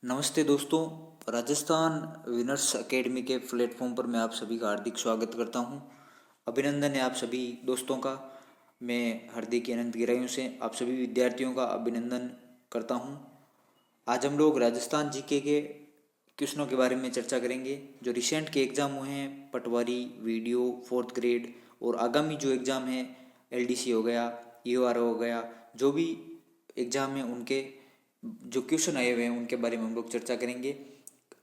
नमस्ते दोस्तों। Rajasthan winners academy के प्लेटफॉर्म पर मैं आप सभी का हार्दिक स्वागत करता हूं। अभिनंदन है आप सभी दोस्तों का। मैं हार्दिक अनंत गहराइयों से आप सभी विद्यार्थियों का अभिनंदन करता हूं। आज हम लोग राजस्थान जीके के क्वेश्चनों के बारे में चर्चा करेंगे जो रिसेंट के एग्ज़ाम हुए हैं, पटवारी, वीडियो, फोर्थ ग्रेड और आगामी जो एग्ज़ाम है एलडीसी हो गया, ईओआरओ हो गया, जो भी एग्ज़ाम है उनके जो क्वेश्चन आए हुए हैं उनके बारे में हम लोग चर्चा करेंगे।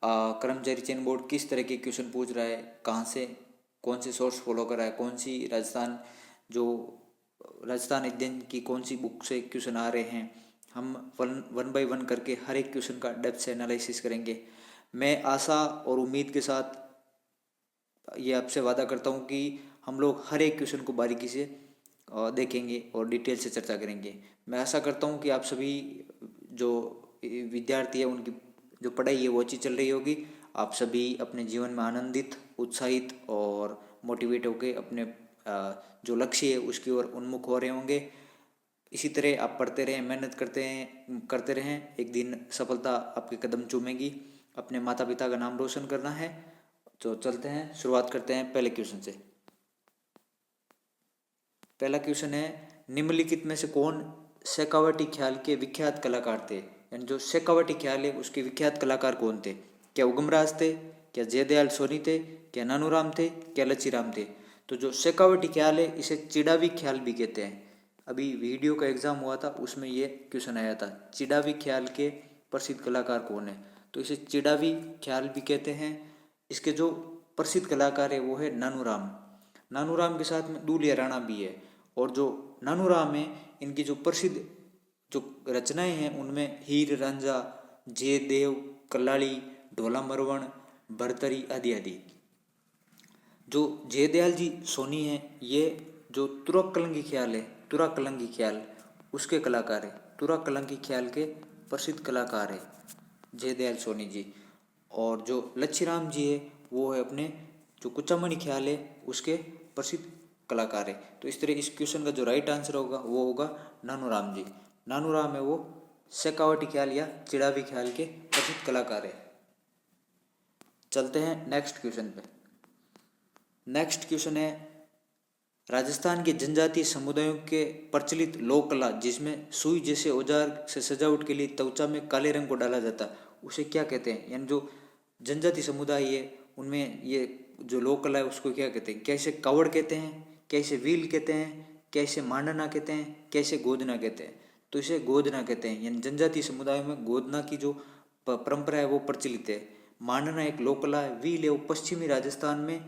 कर्मचारी चयन बोर्ड किस तरह के क्वेश्चन पूछ रहा है, कहाँ से, कौन से सोर्स फॉलो कर रहा है, कौन सी राजस्थान अध्ययन की कौन सी बुक से क्वेश्चन आ रहे हैं, हम वन बाय वन करके हर एक क्वेश्चन का डेप्थ से एनालिसिस करेंगे। मैं आशा और उम्मीद के साथ ये आपसे वादा करता हूँ कि हम लोग हर एक क्वेश्चन को बारीकी से देखेंगे और डिटेल से चर्चा करेंगे। मैं आशा करता हूँ कि आप सभी जो विद्यार्थी है उनकी जो पढ़ाई है वो अच्छी चल रही होगी। आप सभी अपने जीवन में आनंदित, उत्साहित और मोटिवेट होकर अपने जो लक्ष्य है उसकी ओर उन्मुख हो रहे होंगे। इसी तरह आप पढ़ते रहें, मेहनत करते रहें, एक दिन सफलता आपके कदम चूमेगी। अपने माता पिता का नाम रोशन करना है। तो चलते हैं, शुरुआत करते हैं पहले क्वेश्चन से। पहला क्वेश्चन है, निम्नलिखित में से कौन शेखावटी ख्याल के विख्यात कलाकार थे? यानी जो शेखावटी ख्याल है उसके विख्यात कलाकार कौन थे? क्या उगमराज थे, क्या जयदयाल सोनी थे, क्या नानूराम थे, क्या लच्छीराम थे? तो जो शेखावटी ख्याल है इसे चिड़ावी ख्याल भी कहते हैं। अभी वीडियो का एग्जाम हुआ था उसमें ये क्वेश्चन आया था, चिड़ावी ख्याल के प्रसिद्ध कलाकार कौन है? तो इसे चिड़ावी ख्याल भी कहते हैं। इसके जो प्रसिद्ध कलाकार है वो है नानूराम। नानूराम के साथ में दूलिया राणा भी है। और जो नानूराम है इनकी जो प्रसिद्ध जो रचनाएं हैं उनमें हीर रांझा, जयदेव, कल्लाड़ी, ढोला मरवण, भरतरी आदि आदि। जो जयदयाल जी सोनी है ये जो तुरक कलंगी ख्याल है, तुरा कलंगी ख्याल उसके कलाकार है। तुरा कलंगी ख्याल के प्रसिद्ध कलाकार है जयदयाल सोनी जी। और जो लच्छीराम जी है वो है अपने जो कुचामणि ख्याल है उसके प्रसिद्ध कलाकार है। तो इस तरह इस क्वेश्चन का जो राइट आंसर होगा वो होगा नानूराम जी। नानूराम है वो शेखावटी ख्याल या चिड़ावी ख्याल के प्रसिद्ध कलाकार है। चलते हैं नेक्स्ट क्वेश्चन पे। नेक्स्ट क्वेश्चन है, राजस्थान के जनजातीय समुदायों के प्रचलित लोक कला जिसमें सुई जैसे औजार से सजावट के लिए त्वचा में काले रंग को डाला जाता उसे क्या कहते हैं? यानी जो जनजातीय समुदाय है उनमें ये जो लोक कला है उसको क्या कहते हैं? क्या इसे कावड़ कहते हैं, क्या इसे व्हील कहते हैं, क्या इसे मांडना कहते हैं, क्या इसे गोदना कहते हैं? तो इसे गोदना कहते हैं। यानी जनजातीय समुदाय में गोदना की जो परंपरा है वो प्रचलित है। मांडना एक लोक कला है, व्हील है वो पश्चिमी राजस्थान में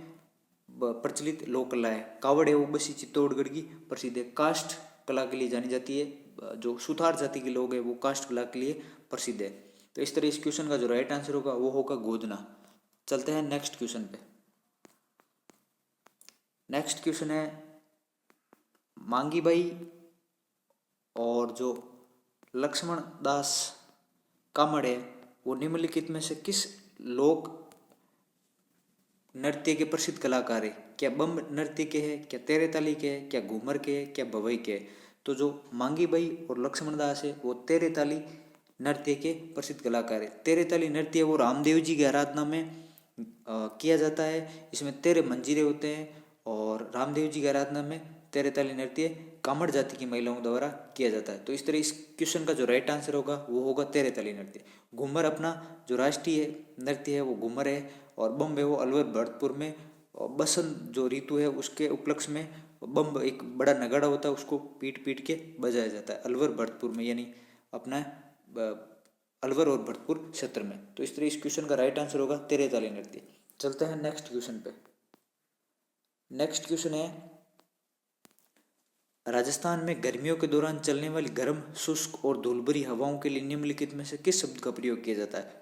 प्रचलित लोक कला है। कावड़ है वो बसी चित्तौड़गढ़ की प्रसिद्ध है, कास्ट कला के लिए जानी जाती है। जो सुथार जाति के लोग हैं वो कास्ट कला के लिए प्रसिद्ध है। तो इस तरह इस क्वेश्चन का जो राइट आंसर होगा वो होगा गोदना। चलते हैं नेक्स्ट क्वेश्चन पे। नेक्स्ट क्वेश्चन है, मांगी बाई और जो लक्ष्मण दास कामड़ है वो निम्नलिखित में से किस लोक नृत्य के प्रसिद्ध कलाकार है? क्या बम नृत्य के हैं, क्या तेरे ताली के हैं, क्या घूमर के हैं, क्या भवई के हैं? तो जो मांगी बाई और लक्ष्मण दास है वो तेरे ताली नृत्य के प्रसिद्ध कलाकार है। तेरे ताली नृत्य वो रामदेव जी की आराधना में किया जाता है। इसमें तेरे मंजीरे होते हैं और रामदेव जी की आराधना में तेरे ताली नृत्य कामड़ जाति की महिलाओं द्वारा किया जाता है। तो इस तरह इस क्वेश्चन का जो राइट आंसर होगा वो होगा तेरे ताली नृत्य। घूमर अपना जो राष्ट्रीय नृत्य है वो घूमर है। और बम है वो अलवर भरतपुर में बसंत जो ऋतु है उसके उपलक्ष्य में बम एक बड़ा नगाड़ा होता है उसको पीट पीट के बजाया जाता है अलवर भरतपुर में, यानी अपना अलवर और भरतपुर क्षेत्र में। तो इस तरह इस क्वेश्चन का राइट आंसर होगा तेरे ताली नृत्य। चलते हैं नेक्स्ट क्वेश्चन पे। नेक्स्ट क्वेश्चन है, राजस्थान में गर्मियों के दौरान चलने वाली गर्म, शुष्क और धूलभरी हवाओं के लिए निम्नलिखित में से किस शब्द का प्रयोग किया जाता है?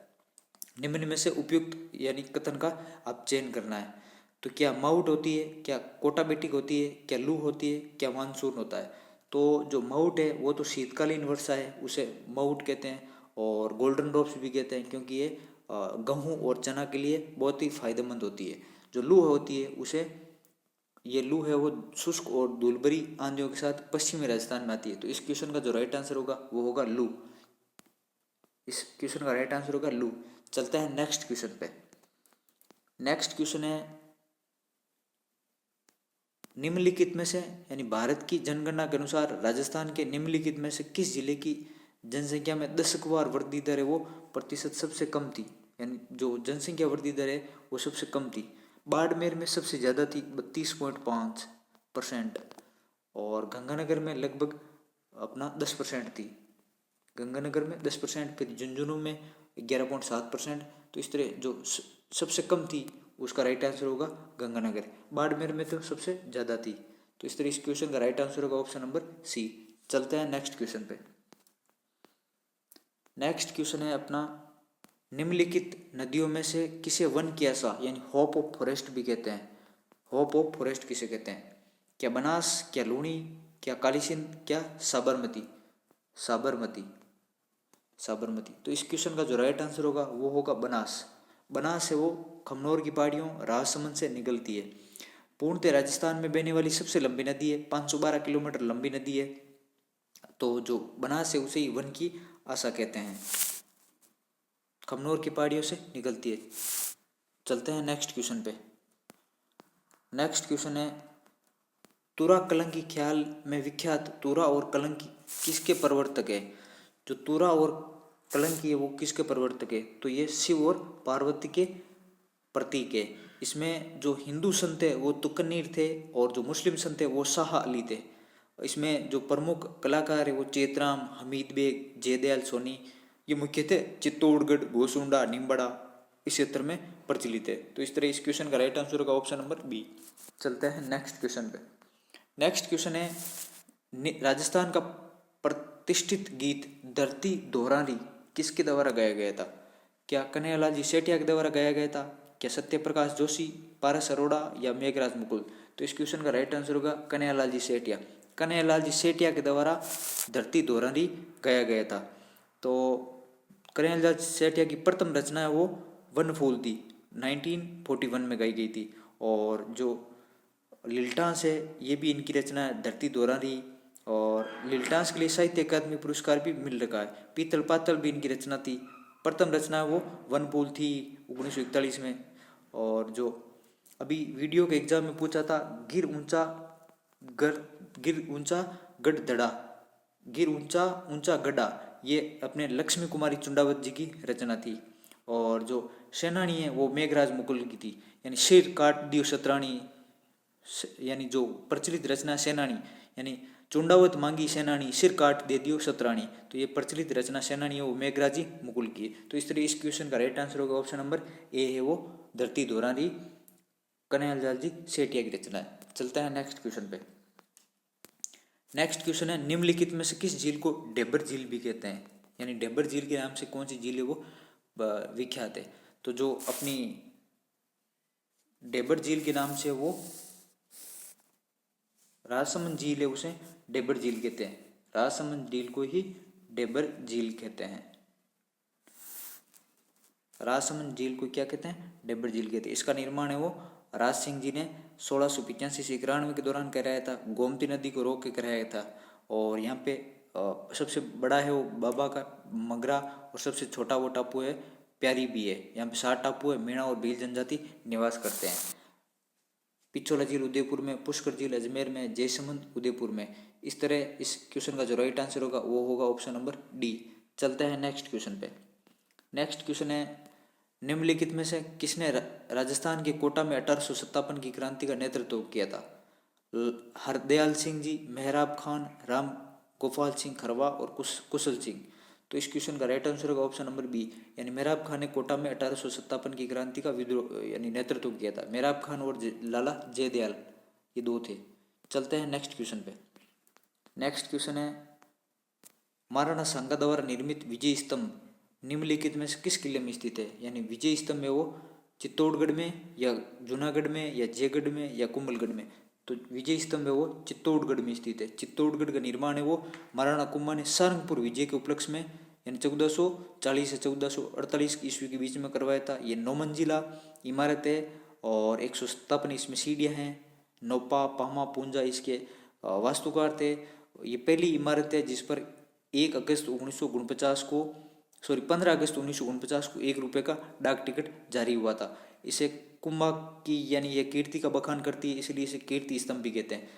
निम्न में से उपयुक्त यानी कथन का आप चयन करना है। तो क्या माउट होती है, क्या कोटाबेटिक होती है, क्या लू होती है, क्या मानसून होता है? तो जो माउट है वो तो शीतकालीन वर्षा है उसे माउट कहते हैं। और गोल्डन ड्रॉप्स भी कहते हैं क्योंकि ये गेहूँ और चना के लिए बहुत ही फायदेमंद होती है। जो लू होती है उसे ये लू है वो शुष्क और धूलभरी आंधियों के साथ पश्चिमी राजस्थान में आती है। तो इस क्वेश्चन का जो राइट आंसर होगा वो होगा लू। इस क्वेश्चन का राइट आंसर होगा लू। चलते हैं नेक्स्ट क्वेश्चन पे। नेक्स्ट क्वेश्चन है निम्नलिखित में से यानी भारत की जनगणना के अनुसार राजस्थान के निम्नलिखित में से किस जिले की जनसंख्या में दशकवार वृद्धि दर है वो प्रतिशत सबसे कम थी, यानी जो जनसंख्या वृद्धि दर है वो सबसे कम थी। बाड़मेर में सबसे ज़्यादा थी 32.5% और गंगानगर में लगभग अपना 10% थी। गंगानगर में 10%, फिर झुंझुनू में 11.7%। तो इस तरह जो सबसे कम थी उसका राइट आंसर होगा गंगानगर। बाड़मेर में तो सबसे ज़्यादा थी। तो इस तरह इस क्वेश्चन का राइट आंसर होगा ऑप्शन नंबर सी। चलते हैं नेक्स्ट क्वेश्चन पे। नेक्स्ट क्वेश्चन है अपना निम्नलिखित नदियों में से किसे वन की आशा यानी होप ऑफ फॉरेस्ट भी कहते हैं। होप ऑफ फॉरेस्ट किसे कहते हैं? क्या बनास, क्या लूणी, क्या काली सिंध, क्या साबरमती? साबरमती, साबरमती। तो इस क्वेश्चन का जो राइट आंसर होगा वो होगा बनास। बनास है वो खमनोर की पहाड़ियों राजसमंद से निकलती है। पूर्णतः राजस्थान में बहने वाली सबसे लंबी नदी है, 512 किलोमीटर लंबी नदी है। तो जो बनास है उसे ही वन की आशा कहते हैं, खमनोर की पहाड़ियों से निकलती है। चलते हैं नेक्स्ट क्वेश्चन पे। नेक्स्ट क्वेश्चन है तुरा कलंकी ख्याल में विख्यात तुरा और कलंकी किसके प्रवर्तक है? जो तुरा और कलंकी है वो किसके प्रवर्तक है? तो ये शिव और पार्वती के प्रतीक है। इसमें जो हिंदू संत है वो तुकनीर थे और जो मुस्लिम संत है वो शाह अली थे। इसमें जो प्रमुख कलाकार है वो चेतराम, हमीद बेग, जयदयाल सोनी, ये मुख्यतः चित्तौड़गढ़, गोसुंडा, निम्बड़ा इस क्षेत्र में प्रचलित है। तो इस तरह इस क्वेश्चन का राइट आंसर होगा ऑप्शन नंबर बी। चलते हैं नेक्स्ट क्वेश्चन पे। नेक्स्ट क्वेश्चन है राजस्थान का प्रतिष्ठित गीत धरती दोहरानी किसके द्वारा गाया गया था? क्या कन्हैयालाल जी सेठिया के द्वारा गाया गया था? क्या सत्य प्रकाश जोशी, पारस अरोड़ा या मेघराज मुकुल? तो इस क्वेश्चन का राइट आंसर होगा कन्हैयालाल जी सेठिया। कन्हैयालाल जी सेठिया के द्वारा धरती दोहरानी गाया गया था। तो कन्हैयालाल सेठिया की प्रथम रचना है वो वन फूल थी, 1941 में गाई गई थी। और जो लिल्टांस है ये भी इनकी रचना है, धरती दोहरानी। और लिल्टांस के लिए साहित्य अकादमी पुरस्कार भी मिल रखा है। पीतल पातल भी इनकी रचना थी। प्रथम रचना वो वन फूल थी 1941 में। और जो अभी वीडियो के एग्जाम में पूछा था, गिर ऊंचा गढ़ धड़ा, गिर ऊंचा ऊंचा गड्ढा, ये अपने लक्ष्मी कुमारी चुंडावत जी की रचना थी। और जो सेनानी है वो मेघराज मुकुल की थी, यानी सिर काट दियो सतराणी, यानी जो प्रचलित रचना सेनानी यानी चुंडावत मांगी सेनानी सिर काट दे दियो सतराणी। तो ये प्रचलित रचना सेनानी है वो मेघराजी मुकुल की। तो इस तरह इस क्वेश्चन का राइट आंसर होगा ऑप्शन नंबर ए है वो धरती दोहरानी, कन्हैयालाल जी सेठिया की रचना है। चलता है नेक्स्ट क्वेश्चन पे। नेक्स्ट क्वेश्चन है निम्नलिखित में से किस झील को डेबर झील भी कहते हैं? यानी डेबर झील के नाम से कौन सी झील है वो विख्यात है? तो जो अपनी डेबर झील के नाम से वो राजसमंद झील है उसे डेबर झील कहते हैं। राजसमंद झील को ही डेबर झील कहते हैं। राजसमंद झील को क्या कहते हैं? डेबर झील कहते हैं। इसका निर्माण है वो राज सिंह जी ने 1685 से 91 के दौरान कराया था। गोमती नदी को रोक के कराया था। और यहाँ पे सबसे बड़ा है वो बाबा का मगरा और सबसे छोटा वो टापू है प्यारी भी है। यहाँ पे 7 टापू है। मीणा और भील जनजाति निवास करते हैं। पिछोला झील उदयपुर में, पुष्कर झील अजमेर में, जयसमंद उदयपुर में। इस तरह इस क्वेश्चन का जो राइट आंसर होगा वो होगा ऑप्शन नंबर डी। चलते हैं नेक्स्ट क्वेश्चन पे। नेक्स्ट क्वेश्चन है निम्नलिखित में से किसने राजस्थान के कोटा में 1857 की क्रांति का नेतृत्व किया था? हरदयाल सिंह जी, मेहराब खान, राम गोपाल सिंह खरवा और कुशल सिंह। तो इस क्वेश्चन का राइट आंसर होगा ऑप्शन नंबर बी, यानी मेहराब खान ने कोटा में 1857 की क्रांति का विद्रोह यानी नेतृत्व किया था। मेहराब खान और लाला जयदयाल ये दो थे। चलते हैं नेक्स्ट क्वेश्चन पे। नेक्स्ट क्वेश्चन है महाराणा सांगा द्वारा निर्मित विजय स्तंभ निम्नलिखित में से किस किले में स्थित है? यानी विजय स्तंभ है वो चित्तौड़गढ़ में या जूनागढ़ में या जयगढ़ में या कुंभलगढ़ में? तो विजय स्तंभ है वो चित्तौड़गढ़ में स्थित है। चित्तौड़गढ़ का निर्माण है वो महाराणा कुंभा ने सारंगपुर विजय के उपलक्ष्य में यानी 1440 से 1448 ईस्वी के बीच में करवाया था। ये 9 मंजिला इमारत है और 157 इसमें सीढ़ियाँ हैं। नौपा पामा पूंजा इसके वास्तुकार थे। ये पहली इमारत है जिस पर 1 अगस्त 1949 को 15 अगस्त 1949 को 1 रुपये का डाक टिकट जारी हुआ था। इसे कुंभा की यानी ये कीर्ति का बखान करती है, इसलिए इसे कीर्ति स्तंभ भी कहते हैं।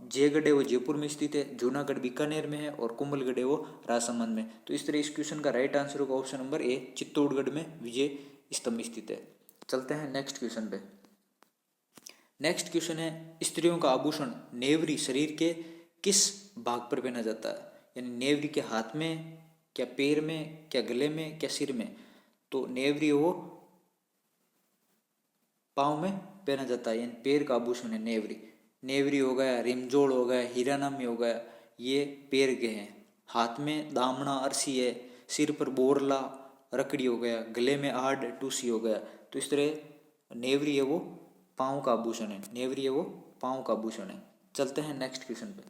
जयगढ़ है वो जयपुर में स्थित है, जूनागढ़ बीकानेर में है और कुंभलगढ़ है वो राजसमंद में। तो इस तरह इस क्वेश्चन का राइट आंसर होगा ऑप्शन नंबर ए, चित्तौड़गढ़ में विजय स्तंभ स्थित है। चलते हैं नेक्स्ट क्वेश्चन पे। नेक्स्ट क्वेश्चन है स्त्रियों का आभूषण नेवरी शरीर के किस भाग पर पहना जाता है? यानी नेवरी के हाथ में, क्या पैर में, क्या गले में, क्या सिर में? तो नेवरी वो पाँव में पहना जाता है, यानी पैर का आभूषण है नेवरी। नेवरी हो गया, रिमजोड़ हो गया, हीरानामी हो गया, ये पैर के हैं। हाथ में दामना अरसी है, सिर पर बोरला रकड़ी हो गया, गले में आड़ टूसी हो गया। तो इस तरह नेवरी है वो पाँव का आभूषण है, नेवरी है वो पाँव का आभूषण है। चलते हैं नेक्स्ट क्वेश्चन पे।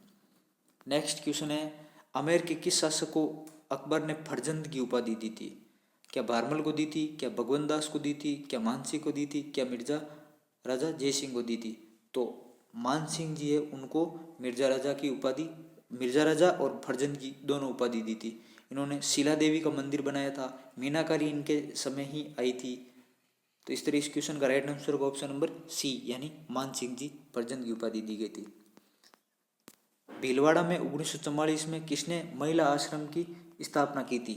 नेक्स्ट क्वेश्चन है आमेर के किस शासक को अकबर ने फरजंद की उपाधि दी थी? क्या भारमल को दी थी, क्या भगवंत दास को दी थी, क्या मानसिंह को दी थी, क्या मिर्जा राजा जयसिंह को दी थी? तो मानसिंह जी है उनको मिर्जा राजा की उपाधि, मिर्जा राजा और फरजंद की दोनों उपाधि दी थी। इन्होंने शिला देवी का मंदिर बनाया था, मीनाकारी इनके समय ही आई थी। तो इस तरह इस क्वेश्चन का राइट आंसर होगा ऑप्शन नंबर सी, यानी मानसिंह जी फरजंद की उपाधि दी गई थी। भीलवाड़ा में 1944 में किसने महिला आश्रम की स्थापना की थी?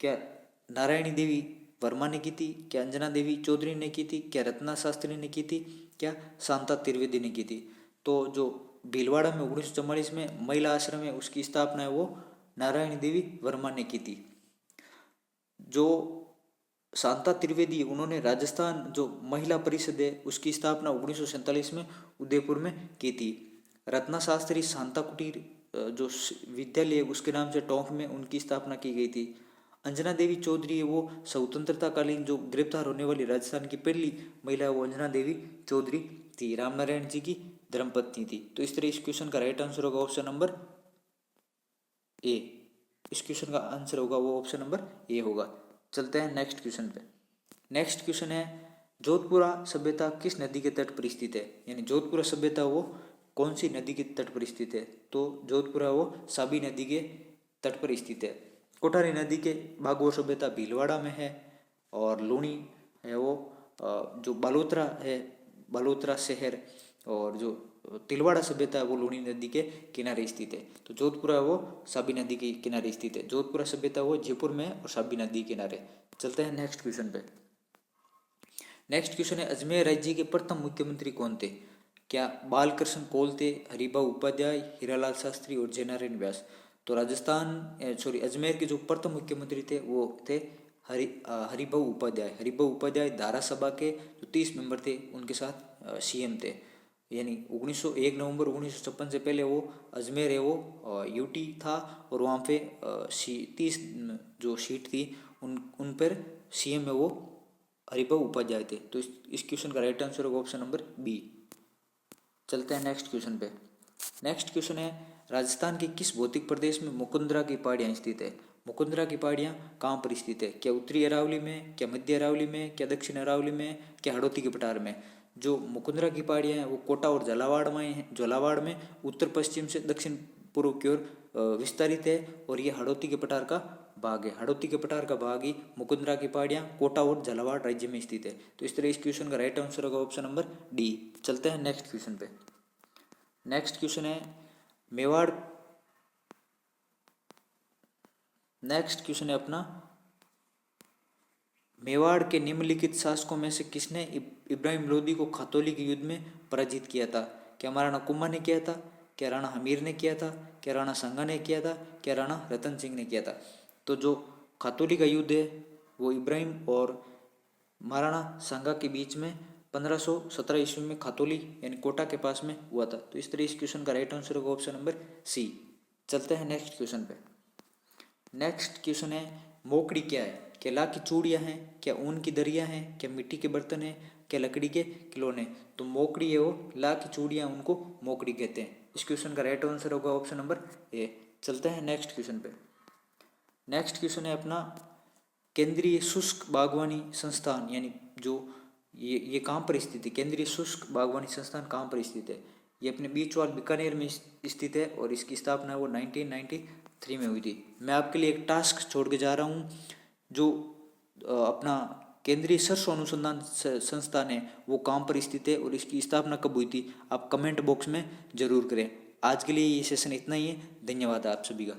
क्या नारायणी देवी वर्मा ने की थी, क्या अंजना देवी चौधरी ने की थी, क्या रत्ना शास्त्री ने की थी, क्या शांता त्रिवेदी ने की थी? तो जो भीलवाड़ा में 1944 में महिला आश्रम है उसकी स्थापना है वो नारायणी देवी वर्मा ने की थी। जो शांता त्रिवेदी उन्होंने राजस्थान जो महिला परिषद है उसकी स्थापना 1947 में उदयपुर में की थी। रत्ना शास्त्री शांता कुटीर जो विद्यालय उसके नाम से टोंक में उनकी स्थापना की गई थी। अंजना देवी चौधरी है वो स्वतंत्रताकालीन जो गिरफ्तार होने वाली राजस्थान की पहली महिला वो अंजना देवी चौधरी थी, रामनारायण जी की धर्मपत्नी थी। तो इस तरह इस क्वेश्चन का राइट आंसर होगा ऑप्शन नंबर ए। इस क्वेश्चन का आंसर होगा वो ऑप्शन नंबर ए होगा। चलते हैं नेक्स्ट क्वेश्चन पे। नेक्स्ट क्वेश्चन है जोधपुरा सभ्यता किस नदी के तट पर स्थित है? यानी जोधपुरा सभ्यता वो कौन सी नदी के तट पर स्थित है? तो जोधपुरा वो साबी नदी के तट पर स्थित है। कोठारी नदी के भाग वो सभ्यता भीलवाड़ा में है और लूणी है वो जो बालोतरा है, बालोतरा शहर, और जो तिलवाड़ा सभ्यता है वो लूणी नदी के किनारे स्थित है। तो जोधपुरा वो साबी नदी के किनारे स्थित है। जोधपुरा सभ्यता वो जयपुर में और साबी नदी के किनारे। चलते हैं नेक्स्ट क्वेश्चन पे। नेक्स्ट क्वेश्चन है अजमेर राज्य के प्रथम मुख्यमंत्री कौन थे? क्या बालकृष्ण कोल थे, हरिभाऊ उपाध्याय, हीरालाल शास्त्री और जयनारायण व्यास? तो अजमेर के जो प्रथम मुख्यमंत्री थे वो थे हरिभाऊ उपाध्याय। हरिभाऊ उपाध्याय धारा सभा के जो 30 मेंबर थे उनके साथ सीएम थे। यानी 1 नवंबर 1956 से पहले वो अजमेर है वो यूटी था और वहाँ पे 30 जो सीट थी उन पर सीएम है वो हरिभाऊ उपाध्याय थे। तो इस क्वेश्चन का राइट आंसर होगा ऑप्शन नंबर बी। चलते हैं नेक्स्ट क्वेश्चन पे। नेक्स्ट क्वेश्चन है राजस्थान के किस भौतिक प्रदेश में मुकुंदरा की पहाड़ियाँ स्थित है? मुकुंदरा की पहाड़ियाँ कहाँ पर स्थित है? क्या उत्तरी अरावली में, क्या मध्य अरावली में, क्या दक्षिण अरावली में, क्या हड़ौती के पठार में? जो मुकुंदरा की पहाड़ियाँ हैं वो कोटा और झालावाड़ में उत्तर पश्चिम से दक्षिण पूर्व की ओर विस्तारित है और ये हड़ौती के पठार का भाग है। हड़ौती के पठार का भाग ही मुकुंदरा की पहाड़ियाँ कोटा और झालावाड़ राज्य में स्थित है। तो इस तरह इस क्वेश्चन का राइट आंसर होगा ऑप्शन नंबर डी। चलते हैं नेक्स्ट क्वेश्चन पे। नेक्स्ट क्वेश्चन है मेवाड़। नेक्स्ट क्वेश्चन है अपना मेवाड़ के निम्नलिखित शासकों में से किसने इब्राहिम लोदी को खतौली के युद्ध में पराजित किया था? क्या महाराणा कुंभा ने किया था, क्या राणा हमीर ने किया था, क्या राणा सांगा ने किया था, क्या राणा रतन सिंह ने किया था? तो जो खतौली का युद्ध है वो इब्राहिम और महाराणा सांगा के बीच में 1517 ईस्वी में खतौली यानी कोटा के पास में हुआ था। तो इस तरह इस क्वेश्चन का राइट आंसर होगा ऑप्शन नंबर सी। चलते हैं नेक्स्ट क्वेश्चन पे। नेक्स्ट क्वेश्चन है मोकड़ी क्या है? क्या ला की चूड़ियाँ हैं, क्या ऊन की दरियाँ हैं, क्या मिट्टी के बर्तन हैं, क्या लकड़ी के खिलौने? तो मोकड़ी है वो ला की चूड़ियाँ उनको मोकड़ी कहते हैं। इस क्वेश्चन का राइट आंसर होगा ऑप्शन नंबर ए। चलते हैं नेक्स्ट क्वेश्चन पे। नेक्स्ट क्वेश्चन है अपना केंद्रीय शुष्क बागवानी संस्थान यानी जो ये कहाँ पर स्थित है? केंद्रीय शुष्क बागवानी संस्थान कहाँ पर स्थित है? ये अपने बीचवाल बीकानेर में स्थित है और इसकी स्थापना वो 1993 3 में हुई थी। मैं आपके लिए एक टास्क छोड़ के जा रहा हूँ, जो अपना केंद्रीय शस्त्र अनुसंधान संस्थान है वो कहाँ पर स्थित है और इसकी स्थापना कब हुई थी, आप कमेंट बॉक्स में जरूर करें। आज के लिए ये सेशन इतना ही है। धन्यवाद आप सभी का।